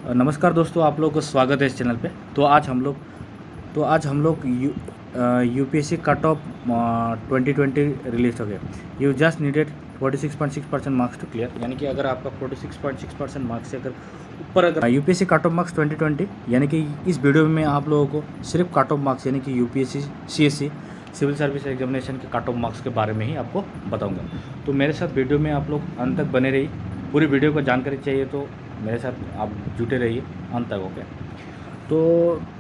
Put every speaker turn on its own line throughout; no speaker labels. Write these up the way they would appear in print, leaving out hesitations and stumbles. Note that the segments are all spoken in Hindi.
नमस्कार दोस्तों, आप लोगों को स्वागत है इस चैनल पे। तो आज हम लोग यूपीएससी कट ऑफ 2020 रिलीज हो गया। You just needed 46.6% marks to clear, यानी कि अगर आपका 46.6% मार्क्स से अगर ऊपर अगर यूपीएससी कट ऑफ मार्क्स 2020, यानी कि इस वीडियो में आप लोगों को सिर्फ कट ऑफ मार्क्स यानी कि UPSC CSC civil service examination के कट ऑफ मार्क्स के बारे में ही आपको बताऊंगा। तो मेरे साथ वीडियो में आप लोग अंत तक बने रहिए। पूरी वीडियो को जानकारी चाहिए तो मेरे साथ आप जुटे रहिए अंत तक। ओके, तो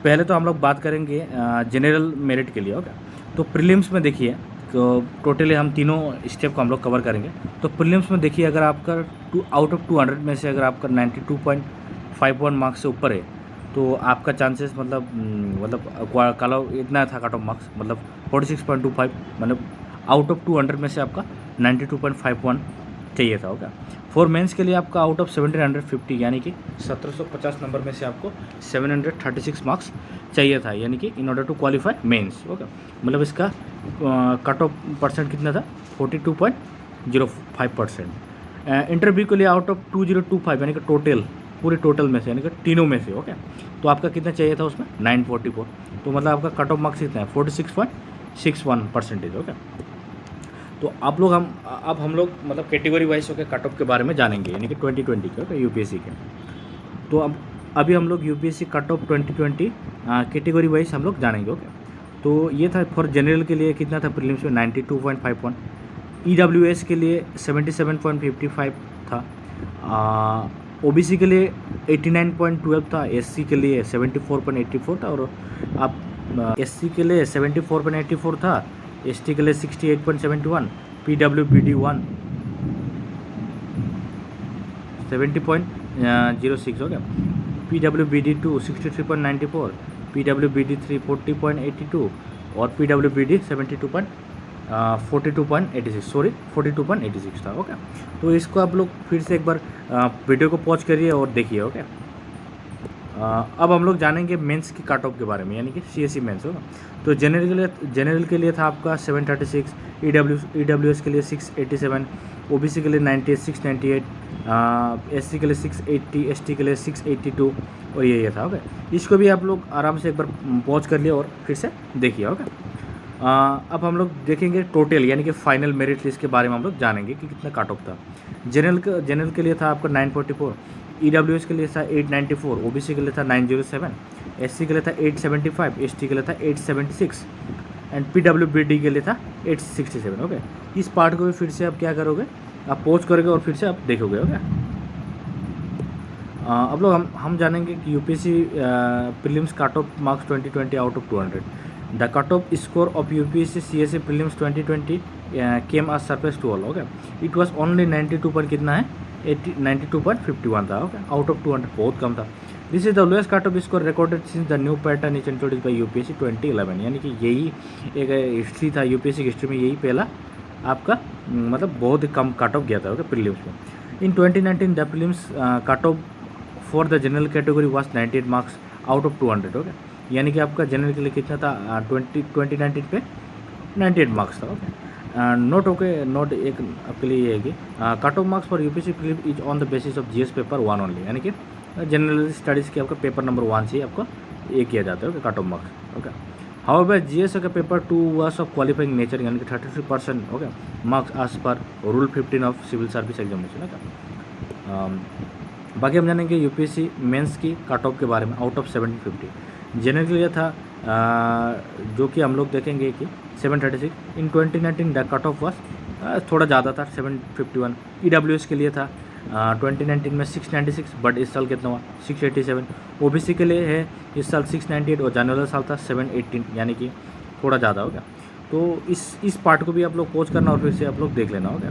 पहले तो हम लोग बात करेंगे जनरल मेरिट के लिए। ओके, तो प्रीलिम्स में देखिए, तो टोटली हम तीनों स्टेप को हम लोग कवर करेंगे। तो प्रीलिम्स में देखिए, अगर आपका आउट ऑफ 200 में से अगर आपका 92.51 मार्क्स से ऊपर है तो आपका चांसेस मतलब कल इतना था कट ऑफ मार्क्स, मतलब 46.25, मतलब आउट ऑफ 200 में से आपका 92.51 चाहिए था। ओके, फॉर मेंस के लिए आपका आउट ऑफ 1750 यानी कि 1750 नंबर में से आपको 736 मार्क्स चाहिए था, यानी कि in order to qualify mains. Okay, मतलब इसका कट ऑफ परसेंट कितना था, 42.05%। इंटरव्यू के लिए आउट ऑफ 2025 यानी कि पूरे टोटल में से, यानी कि तीनों में से। ओके, तो आपका कितना चाहिए था उसमें 944, तो मतलब आपका कट ऑफ मार्क्स कितना है 46.61%। ओके, तो अब हम लोग मतलब कैटेगरी वाइज होकर कट ऑफ के बारे में जानेंगे, यानी कि 2020 के। ओके, यूपीएससी के। तो अभी हम लोग UPSC cut off 2020 category wise हम लोग जानेंगे। ओके, तो ये था फॉर जनरल के लिए कितना था प्रीलिम्स में 92.51, ईडब्ल्यूएस के लिए 77.55 था, ओबीसी के लिए 89.12 था, एससी के लिए 74.84 था, और आप एससी के लिए 74.84 था, एसटी के लिए 68.71, पीडब्ल्यूबीडी 1 70.06 हो गया, पीडब्ल्यूबीडी 2 63.94, पीडब्ल्यूबीडी 3 40.82 और पीडब्ल्यूबीडी 42.86 था। ओके, तो इसको आप लोग फिर से एक बार वीडियो को पॉज करिए और देखिए। ओके, अब हम लोग जानेंगे मेंस की कट ऑफ के बारे में, यानी कि सीएससी मेंस होगा। तो जनरल के लिए था आपका 736, ईडब्ल्यूएस के लिए 687, ओबीसी के लिए 698, एससी के लिए 680, एसटी के लिए 682 और ये था। ओके, इसको भी आप लोग आराम से एक बार पॉज कर लिए और फिर से देखिए। ओके, अब हम लोग देखेंगे टोटल यानी कि फाइनल मेरिट लिस्ट के बारे में हम लोग जानेंगे कि कितना कट ऑफ था। जनरल के लिए था आपका 944, ईडब्ल्यूएस के लिए था 894, ओबीसी के लिए था 907, एससी के लिए था 875, एसटी के लिए था 876 एंड पीडब्ल्यूबीडी के लिए था 867। ओके, इस पार्ट को भी फिर से आप क्या करोगे, आप पॉज करोगे और फिर से आप देखोगे। ओके, अब लोग हम जानेंगे कि UPSC prelims cut off marks 2020 out of 200। The cut off score of UPSC CSC prelims 2020 came as surprise to all. Okay, it was only 92 पर कितना है 92.51 था। ओके, आउट ऑफ 200 बहुत कम था। This is the lowest cut off score recorded since the new pattern is introduced by UPSC 2011, यानी कि यही एक हिस्ट्री था यूपीएससी की हिस्ट्री में, यही पहला आपका मतलब बहुत ही कम कट ऑफ गया था। ओके, प्रीलिम्स में इन 2019 the prelims cut of for the general category was 98 marks out of 200। Okay, यानी कि आपका जनरल के लिए कितना था 2019 पे 98 मार्क्स था। ओके, नोट नोट एक आपके लिए ये है कि cut off marks for UPSC prelim is on the basis of GS paper 1 only, यानी कि जनरल स्टडीज़ के आपका पेपर नंबर 1 से आपको ये किया जाता है। Okay, cut off marks. Okay, however GS का paper 2 was of qualifying nature, यानी कि 33% okay marks as per rule 15 of civil service examination. Okay, बाकी हम जानेंगे यूपीएससी मेंस की कट ऑफ के बारे में आउट ऑफ 750। जनरल के लिए था जो कि हम लोग देखेंगे कि 736, इन 2019 द कट ऑफ वास थोड़ा ज़्यादा था 751। ईडब्ल्यूएस के लिए था 2019 में 696, बट इस साल कितना हुआ 687। ओबीसी के लिए है इस साल 698 और जाने वाला साल था 718, यानी कि थोड़ा ज़्यादा हो गया। तो इस पार्ट को भी आप लोग पॉज करना और फिर से आप लोग देख लेना। हो गया,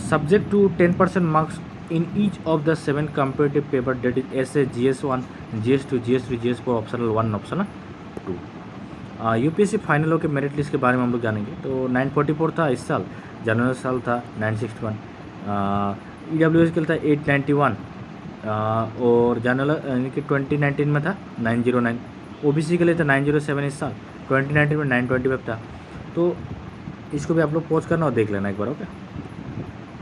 subject to 10% marks in each of the 7 competitive paper, that is essay, GS1, GS2, GS3, GS4, optional 1, optional 2। UPSC final हो के मेरिट लिस्ट के बारे में हम लोग जानेंगे। तो 944 था इस साल, जनरल साल था 961, ईडब्ल्यूएस के लिए था 891 और जनरल यानी कि 2019 में था 909, ओबीसी के लिए था 907 इस साल, 2019 में 925 था। तो इसको भी आप लोग पॉज करना और देख लेना एक बार। Okay,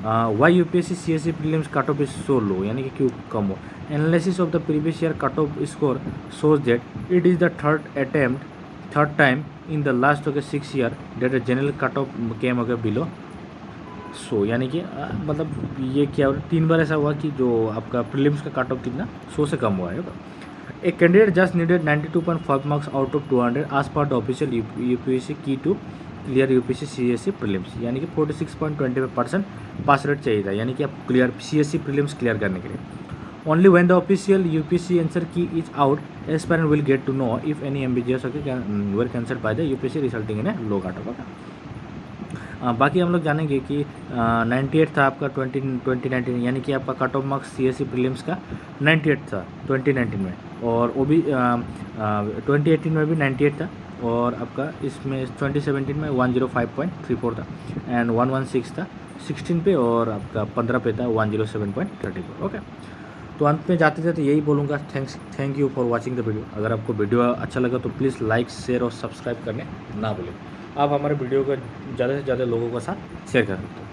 why UPSC CSC prelims cut off is so low, यानी कि क्यों कम हो। Analysis of the previous year cut off score shows that it is the third time in the last 6 year that a general cut off came below सो, यानी कि मतलब ये क्या 3 बार ऐसा हुआ कि जो आपका प्रीलिम्स का कट ऑफ कितना 100 से कम हुआ है। A candidate just needed 92.5 marks out of 200 आज पर द ऑफिशियल यूपीएससी की to clear UPSC CSC prelims, यानी कि 46.25% पास रेट चाहिए था, यानी कि आप क्लियर सीएससी प्रीलिम्स क्लियर करने के लिए। Only when the official UPSC answer key is out aspirant will get to know if any ambiguous were cancelled by the UPSC resulting in a low cut off. बाकी हम लोग जानेंगे कि 98 था आपका 2019, यानी कि आपका cut off marks CSC prelims का 98 था 2019 में, और वो भी 2018 में भी 98 था, और आपका इसमें 2017 में 105.34 था एंड 116 था 16 पे, और आपका 15 पे था 107.34। ओके, तो अंत में जाते जाते यही बोलूँगा, thank you for watching the video. अगर आपको वीडियो अच्छा लगा तो प्लीज़ लाइक शेयर और सब्सक्राइब करने ना भूलें। आप हमारे वीडियो को ज़्यादा से ज़्यादा लोगों के साथ शेयर कर सकते हो।